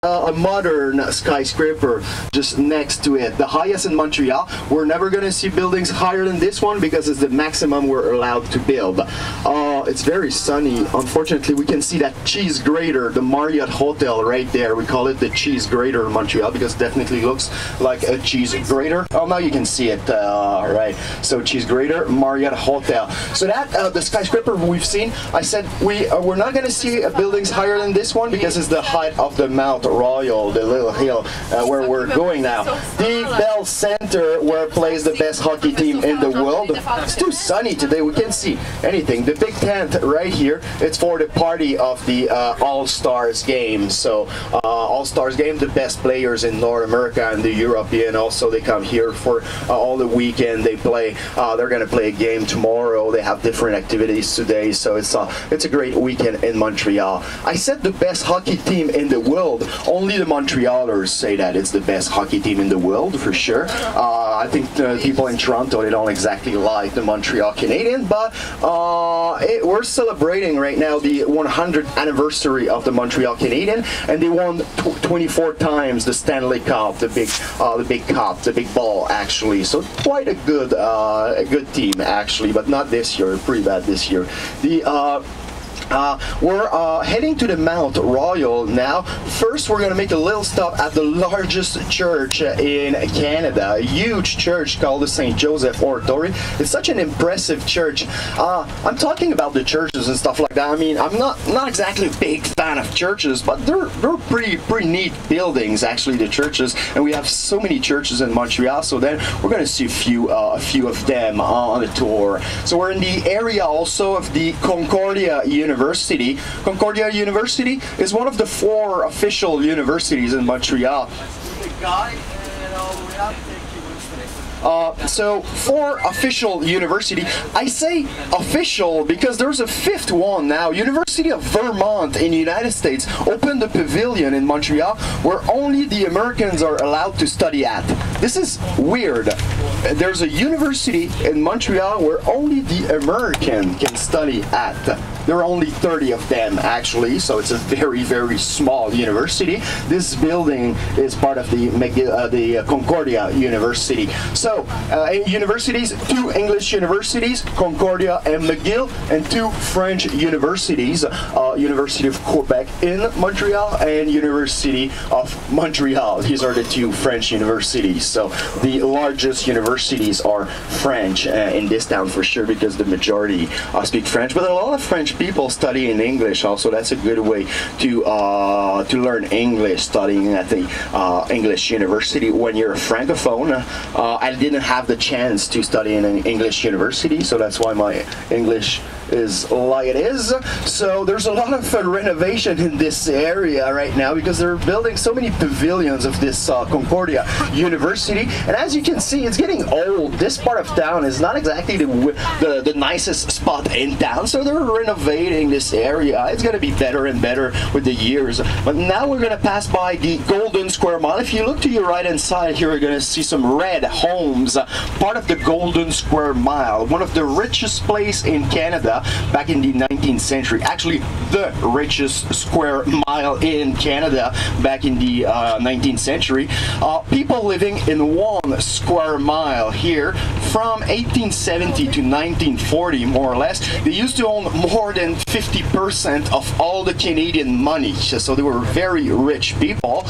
a modern skyscraper just next to it, the highest in Montreal. We're never going to see buildings higher than this one because it's the maximum we're allowed to build. It's very sunny. Unfortunately, we can see that cheese grater, the Marriott Hotel right there. We call it the cheese grater in Montreal because it definitely looks like a cheese grater. Oh, now you can see it, right? So cheese grater, Marriott Hotel. So that the skyscraper we've seen, I said we're not going to see buildings higher than this one because it's the height of the Mount Royal, the little hill where we're going now. The Bell Center, where plays the best hockey team in the world. It's too sunny today, we can't see anything. The big tent right here, it's for the party of the All-Stars game. So All-Stars game, the best players in North America and the European also, they come here for all the weekend. They play, they're going to play a game tomorrow. They have different activities today, so it's a great weekend in Montreal. I said the best hockey team in the world. Only the Montrealers say that it's the best hockey team in the world, for sure. I think the people in Toronto, they don't exactly like the Montreal Canadiens, but we're celebrating right now the 100th anniversary of the Montreal Canadiens, and they won 24 times the Stanley Cup, the big cup, the big ball, actually. So quite a good team, actually, but not this year. Pretty bad this year. We're heading to the Mount Royal now. First, we're going to make a little stop at the largest church in Canada, a huge church called the St. Joseph Oratory. It's such an impressive church. I'm talking about the churches and stuff like that. I mean, I'm not exactly a big fan of churches, but they're pretty neat buildings, actually, the churches. And we have so many churches in Montreal, so then we're going to see a few of them on the tour. So we're in the area also of the Concordia University. Concordia University is one of the 4 official universities in Montreal. So for official university, I say official because there's a 5th one now. University of Vermont in the United States opened a pavilion in Montreal where only the Americans are allowed to study at. This is weird. There's a university in Montreal where only the American can study at. There are only 30 of them, actually, so it's a very small university. This building is part of the Concordia University. So, universities, 2 English universities, Concordia and McGill, and 2 French universities, University of Quebec in Montreal and University of Montreal. These are the 2 French universities. So, the largest universities are French in this town for sure because the majority speak French, but a lot of French people study in English also. That's a good way to learn English, studying at the English university when you're a francophone. I didn't have the chance to study in an English university, so that's why my English is like it is. So there's a lot of renovation in this area right now because they're building so many pavilions of this Concordia University, and as you can see, it's getting old. This part of town is not exactly the nicest spot in town, so they're renovating this area. It's going to be better and better with the years. But now we're going to pass by the Golden Square Mile. If you look to your right hand side here, you're going to see some red homes, part of the Golden Square Mile, one of the richest places in Canada back in the 19th century. Actually, the richest square mile in Canada back in the 19th century. People living in 1 square mile here from 1870 to 1940, more or less. They used to own more than 50% of all the Canadian money, so they were very rich people.